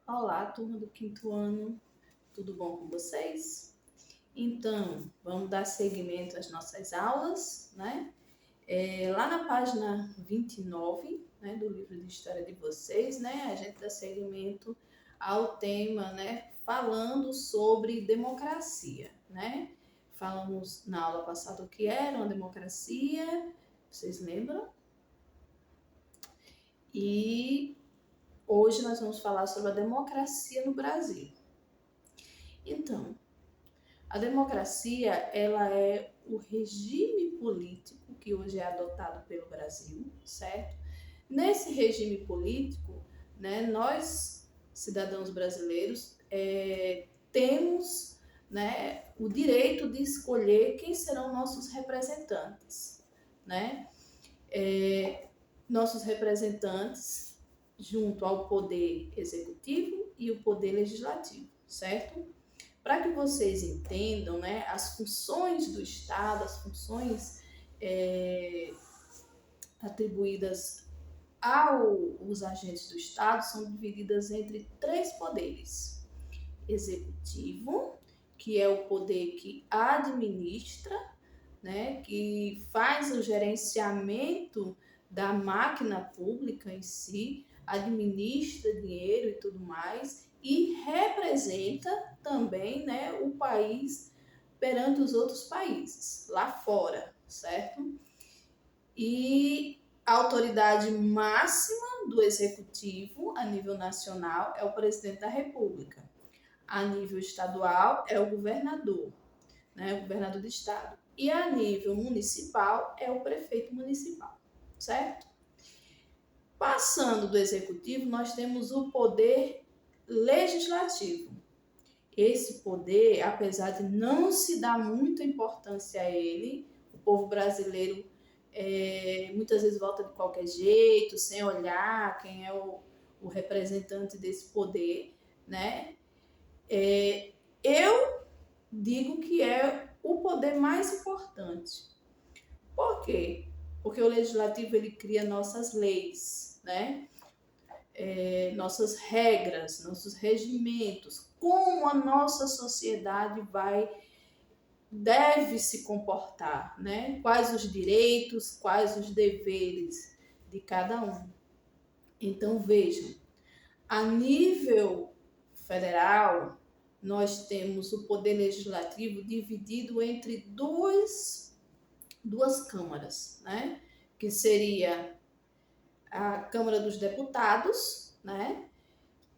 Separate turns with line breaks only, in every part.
Olá, turma do quinto ano, tudo bom com vocês? Então, vamos dar seguimento às nossas aulas, né? Lá na página 29, né, do livro de história de vocês, né, a gente dá seguimento ao tema, né, falando sobre democracia, né? Falamos na aula passada o que era uma democracia, vocês lembram? E hoje nós vamos falar sobre a democracia no Brasil. Então, a democracia, ela é o regime político que hoje é adotado pelo Brasil, certo? Nesse regime político, né, nós, cidadãos brasileiros, temos, né, o direito de escolher quem serão nossos representantes, né? Nossos representantes junto ao poder executivo e o poder legislativo, certo? Para que vocês entendam, né, as funções do Estado, as funções atribuídas aos agentes do Estado são divididas entre três poderes: executivo, que é o poder que administra, né, que faz o gerenciamento da máquina pública em si, administra dinheiro e tudo mais, e representa também, né, o país perante os outros países, lá fora, certo? E a autoridade máxima do executivo a nível nacional é o presidente da República. A nível estadual é o governador, né, o governador do estado. E a nível municipal é o prefeito municipal, certo? Passando do executivo, nós temos o poder legislativo. Esse poder, apesar de não se dar muita importância a ele, o povo brasileiro muitas vezes vota de qualquer jeito, sem olhar quem é o representante desse poder, né? Eu digo que é o poder mais importante. Por quê? Porque o legislativo ele cria nossas leis, né? Nossas regras, nossos regimentos, como a nossa sociedade deve se comportar, né? Quais os direitos, quais os deveres de cada um. Então vejam, a nível federal, nós temos o poder legislativo dividido entre duas câmaras, né? Que seria a Câmara dos Deputados, né?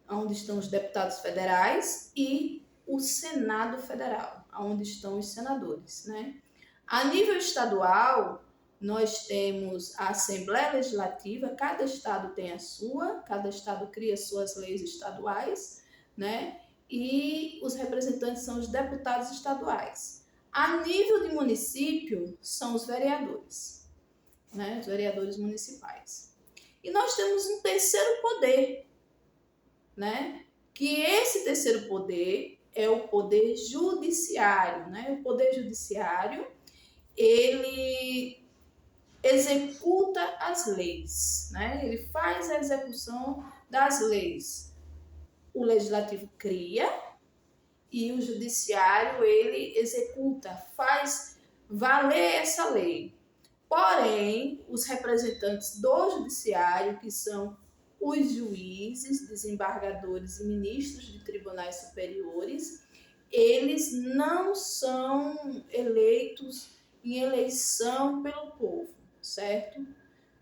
Onde estão os deputados federais, e o Senado Federal, onde estão os senadores, né? A nível estadual, nós temos a Assembleia Legislativa, cada estado tem a sua, cada estado cria suas leis estaduais, né? E os representantes são os deputados estaduais. A nível de município, são os vereadores, né? Os vereadores municipais. E nós temos um terceiro poder, né? Que esse terceiro poder é o poder judiciário, né? O poder judiciário, ele executa as leis, né? Ele faz a execução das leis. O legislativo cria e o judiciário ele executa, faz valer essa lei. Porém, os representantes do judiciário, que são os juízes, desembargadores e ministros de tribunais superiores, eles não são eleitos em eleição pelo povo, certo?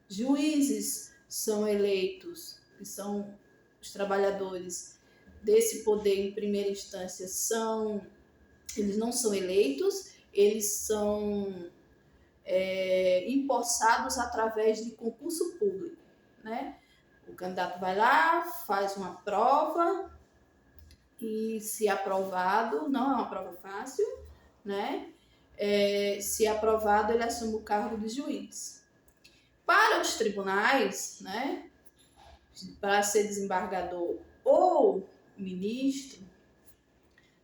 Juízes são eleitos, que são os trabalhadores desse poder em primeira instância, eles não são eleitos, eles são empossados através de concurso público, né? O candidato vai lá, faz uma prova e, se aprovado, não é uma prova fácil, né? Se aprovado, ele assume o cargo de juiz. Para os tribunais, né? Para ser desembargador ou ministro,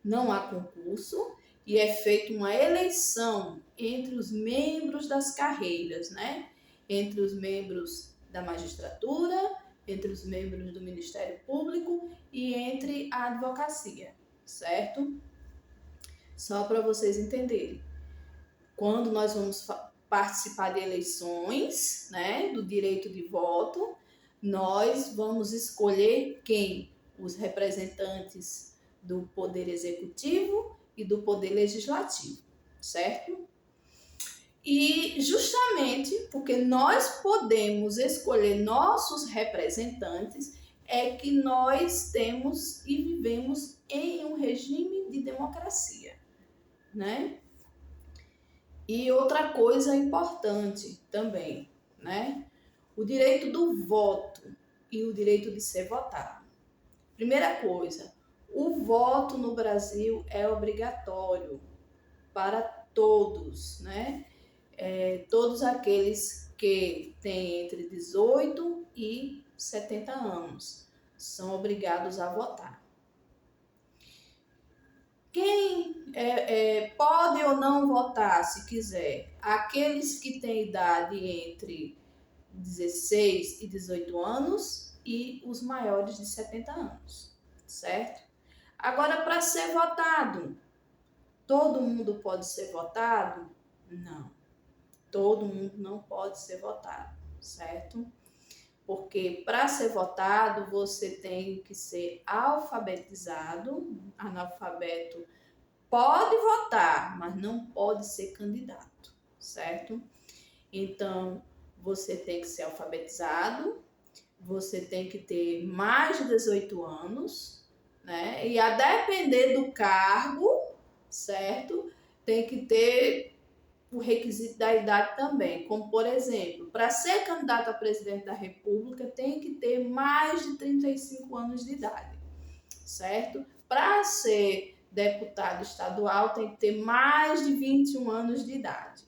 não há concurso e é feita uma eleição entre os membros das carreiras, né? Entre os membros da magistratura, entre os membros do Ministério Público e entre a advocacia, certo? Só para vocês entenderem. Quando nós vamos participar de eleições, né, do direito de voto, nós vamos escolher quem? Os representantes do Poder Executivo e do Poder Legislativo, certo? E justamente porque nós podemos escolher nossos representantes, é que nós temos e vivemos em um regime de democracia, né? E outra coisa importante também, né? O direito do voto e o direito de ser votado. Primeira coisa, o voto no Brasil é obrigatório para todos, né? Todos aqueles que têm entre 18 e 70 anos são obrigados a votar. Quem pode ou não votar, se quiser? Aqueles que têm idade entre 16 e 18 anos e os maiores de 70 anos, certo? Agora, para ser votado, todo mundo pode ser votado? Não, todo mundo não pode ser votado, certo? Porque para ser votado, você tem que ser alfabetizado. Analfabeto pode votar, mas não pode ser candidato, certo? Então, você tem que ser alfabetizado, você tem que ter mais de 18 anos, né? E a depender do cargo, certo? Tem que ter o requisito da idade também, como por exemplo, para ser candidato a presidente da República tem que ter mais de 35 anos de idade, certo? Para ser deputado estadual tem que ter mais de 21 anos de idade.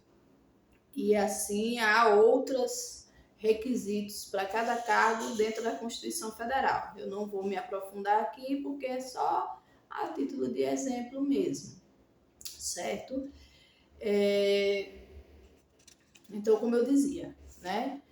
E assim há outros requisitos para cada cargo dentro da Constituição Federal. Eu não vou me aprofundar aqui porque é só a título de exemplo mesmo, certo? Então, como eu dizia, né?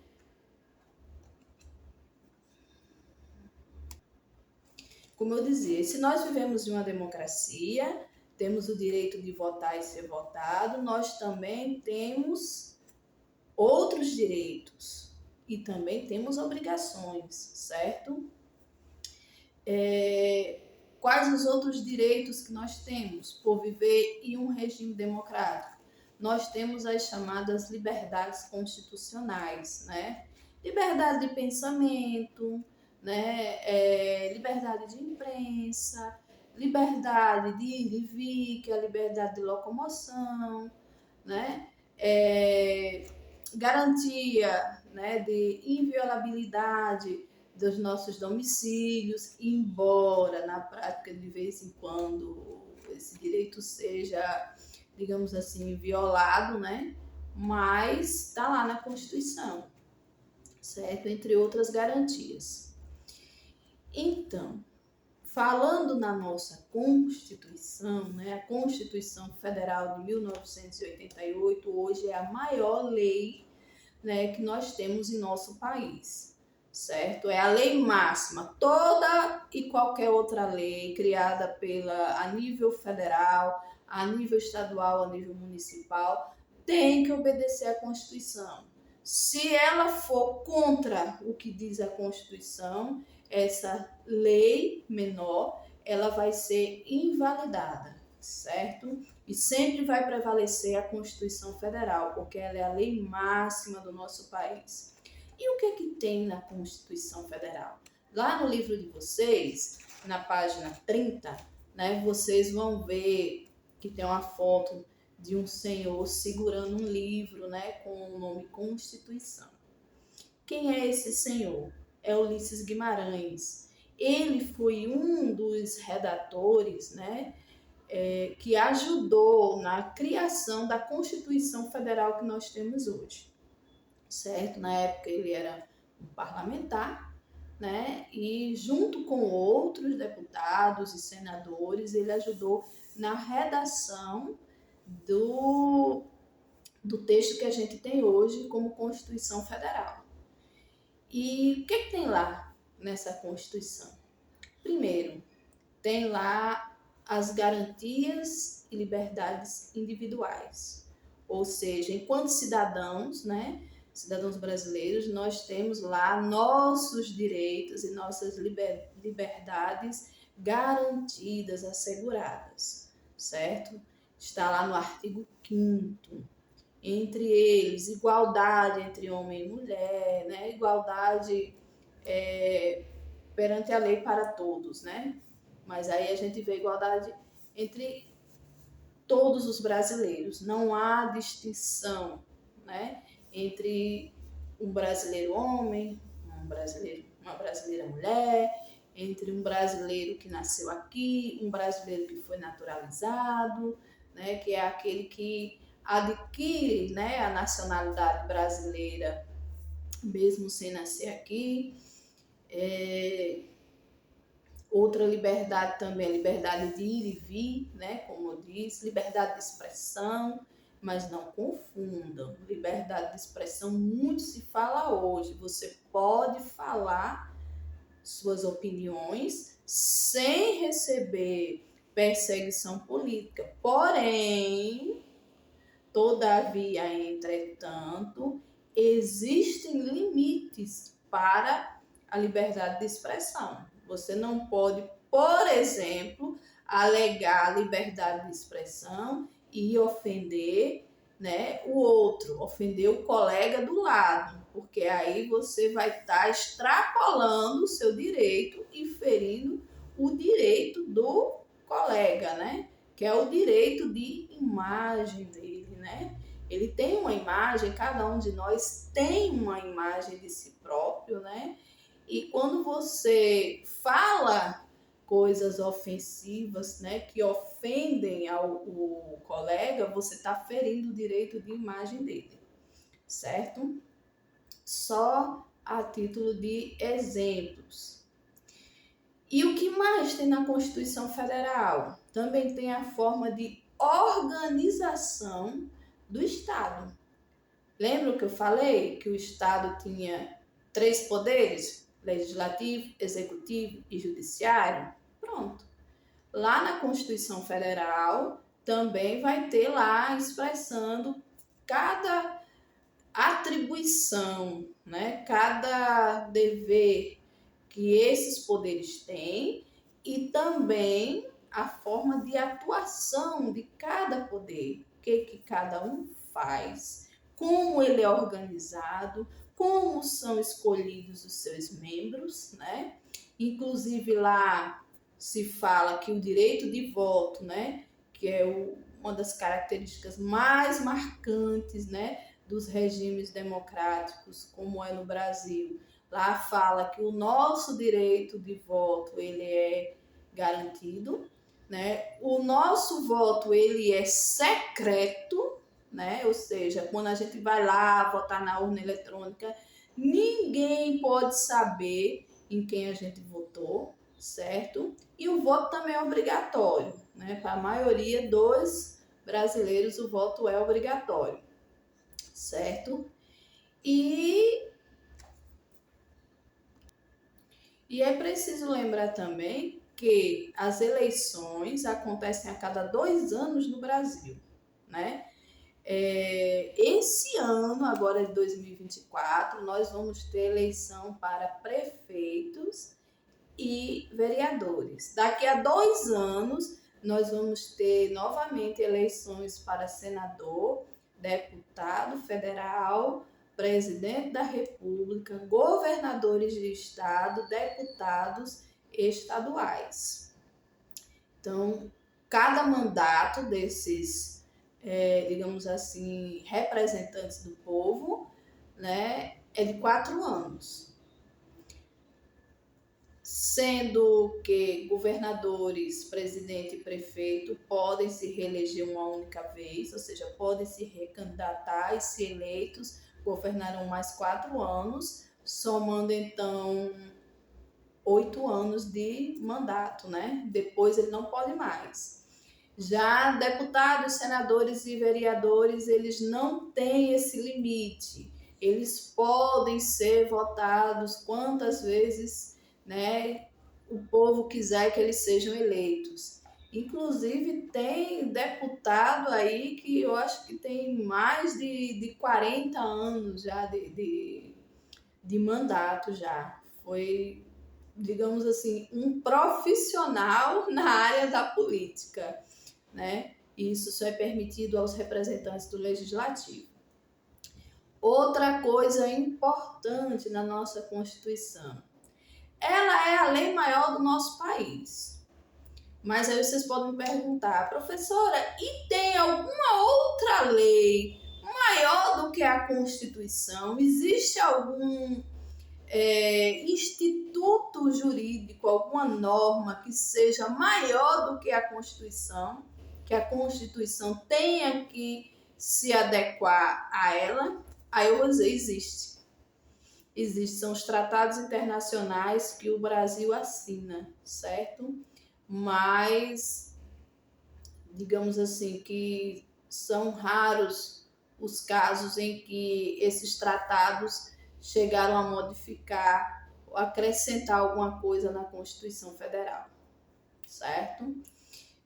Como eu dizia, se nós vivemos em uma democracia, temos o direito de votar e ser votado, nós também temos outros direitos e também temos obrigações, certo? Quais os outros direitos que nós temos por viver em um regime democrático? Nós temos as chamadas liberdades constitucionais, né? Liberdade de pensamento, né? Liberdade de imprensa, liberdade de ir e vir, que é a liberdade de locomoção, né? Garantia, né, de inviolabilidade dos nossos domicílios, embora na prática de vez em quando esse direito seja, digamos assim, violado, né? Mas está lá na Constituição, certo? Entre outras garantias. Então, falando na nossa Constituição, né? A Constituição Federal de 1988 hoje é a maior lei, né, que nós temos em nosso país, certo? É a lei máxima. Toda e qualquer outra lei criada a nível federal, a nível estadual, a nível municipal, tem que obedecer à Constituição. Se ela for contra o que diz a Constituição, essa lei menor, ela vai ser invalidada, certo? E sempre vai prevalecer a Constituição Federal, porque ela é a lei máxima do nosso país. E o que tem na Constituição Federal? Lá no livro de vocês, na página 30, né, vocês vão ver que tem uma foto de um senhor segurando um livro, né, com o nome Constituição. Quem é esse senhor? É Ulisses Guimarães. Ele foi um dos redatores, né, que ajudou na criação da Constituição Federal que nós temos hoje, certo? Na época ele era um parlamentar, né? E junto com outros deputados e senadores, ele ajudou na redação do texto que a gente tem hoje como Constituição Federal. E o que tem lá nessa Constituição? Primeiro, tem lá as garantias e liberdades individuais. Ou seja, enquanto cidadãos, né, cidadãos brasileiros, nós temos lá nossos direitos e nossas liberdades garantidas, asseguradas, certo? Está lá no artigo 5º. Entre eles, igualdade entre homem e mulher, né? Igualdade perante a lei para todos, né? Mas aí a gente vê igualdade entre todos os brasileiros, não há distinção, né? Entre um brasileiro homem, uma brasileira mulher, entre um brasileiro que nasceu aqui, um brasileiro que foi naturalizado, né? Que é aquele que adquire, né, a nacionalidade brasileira mesmo sem nascer aqui. Outra liberdade também, a liberdade de ir e vir, né? Como eu disse, liberdade de expressão, mas não confundam. Liberdade de expressão muito se fala hoje. Você pode falar suas opiniões sem receber perseguição política. Porém, todavia, entretanto, existem limites para a liberdade de expressão. Você não pode, por exemplo, alegar liberdade de expressão e ofender, né, o outro, ofender o colega do lado, porque aí você vai estar extrapolando o seu direito e ferindo o direito do colega, né, que é o direito de imagem dele, né? Ele tem uma imagem, cada um de nós tem uma imagem de si próprio, né? E quando você fala coisas ofensivas, né, que ofendem o colega, você está ferindo o direito de imagem dele, certo? Só a título de exemplos. E o que mais tem na Constituição Federal? Também tem a forma de organização do Estado. Lembra que eu falei que o Estado tinha 3 poderes? Legislativo, executivo e judiciário? Pronto. Lá na Constituição Federal também vai ter lá expressando cada atribuição, né? Cada dever que esses poderes têm e também a forma de atuação de cada poder, o que cada um faz, como ele é organizado, como são escolhidos os seus membros, né? Inclusive lá se fala que o direito de voto, né, que é uma das características mais marcantes, né, dos regimes democráticos, como é no Brasil. Lá fala que o nosso direito de voto ele é garantido, né? O nosso voto ele é secreto, né? Ou seja, quando a gente vai lá votar na urna eletrônica, ninguém pode saber em quem a gente votou, certo? E o voto também é obrigatório, né? Para a maioria dos brasileiros o voto é obrigatório, certo? E é preciso lembrar também que as eleições acontecem a cada 2 anos no Brasil, né? Esse ano, agora de 2024, nós vamos ter eleição para prefeitos e vereadores. Daqui a 2 anos, nós vamos ter novamente eleições para senador, deputado federal, presidente da República, governadores de estado, deputados estaduais. Então, cada mandato desses, digamos assim, representantes do povo, né, é de 4 anos. Sendo que governadores, presidente e prefeito podem se reeleger uma única vez, ou seja, podem se recandidatar e, se eleitos, governarão mais 4 anos, somando então 8 anos de mandato, né? Depois ele não pode mais. Já deputados, senadores e vereadores, eles não têm esse limite. Eles podem ser votados quantas vezes, né, o povo quiser que eles sejam eleitos. Inclusive, tem deputado aí que eu acho que tem mais de 40 anos já de mandato já. Foi, digamos assim, um profissional na área da política, né? E isso só é permitido aos representantes do legislativo. Outra coisa importante na nossa Constituição, ela é a lei maior do nosso país. Mas aí vocês podem me perguntar, professora, e tem alguma outra lei maior do que a Constituição? Existe algum instituto jurídico, alguma norma que seja maior do que a Constituição, que a Constituição tenha que se adequar a ela? Aí eu vou dizer, existe. Existem, são os tratados internacionais que o Brasil assina, certo? Mas, digamos assim, que são raros os casos em que esses tratados chegaram a modificar ou acrescentar alguma coisa na Constituição Federal, certo?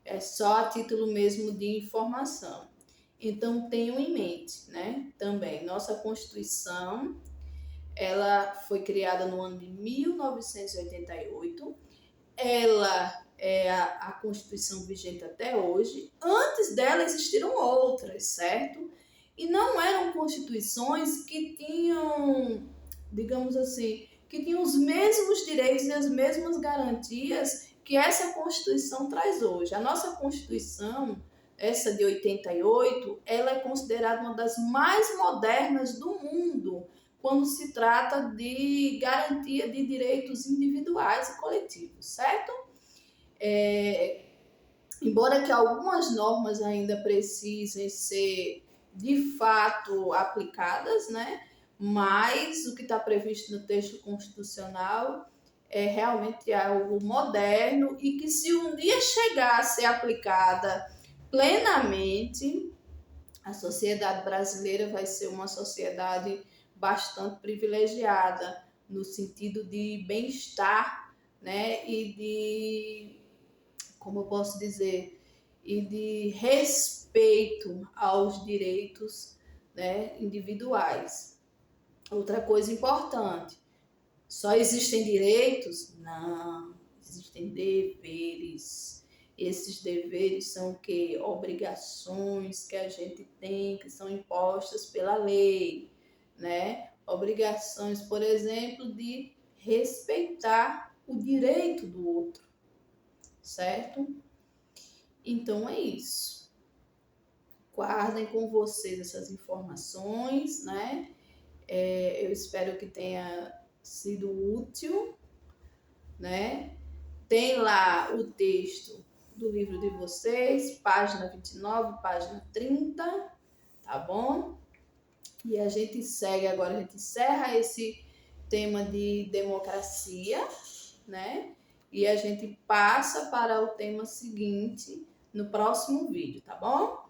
É só a título mesmo de informação. Então, tenham em mente, né? Também, nossa Constituição, ela foi criada no ano de 1988, ela é a Constituição vigente até hoje. Antes dela existiram outras, certo? E não eram constituições que tinham, digamos assim, que tinham os mesmos direitos e as mesmas garantias que essa Constituição traz hoje. A nossa Constituição, essa de 88, ela é considerada uma das mais modernas do mundo quando se trata de garantia de direitos individuais e coletivos, certo? Embora que algumas normas ainda precisem ser de fato aplicadas, né? Mas o que está previsto no texto constitucional é realmente algo moderno e que, se um dia chegar a ser aplicada plenamente, a sociedade brasileira vai ser uma sociedade bastante privilegiada no sentido de bem-estar, né? E de, como eu posso dizer, e de respeito aos direitos, né, individuais. Outra coisa importante, só existem direitos? Não, existem deveres. Esses deveres são o quê? Obrigações que a gente tem, que são impostas pela lei, né? Obrigações, por exemplo, de respeitar o direito do outro, certo? Então é isso. Guardem com vocês essas informações, né? Eu espero que tenha sido útil, né? Tem lá o texto do livro de vocês, página 29, página 30, tá bom? E a gente segue agora, a gente encerra esse tema de democracia, né? E a gente passa para o tema seguinte no próximo vídeo, tá bom?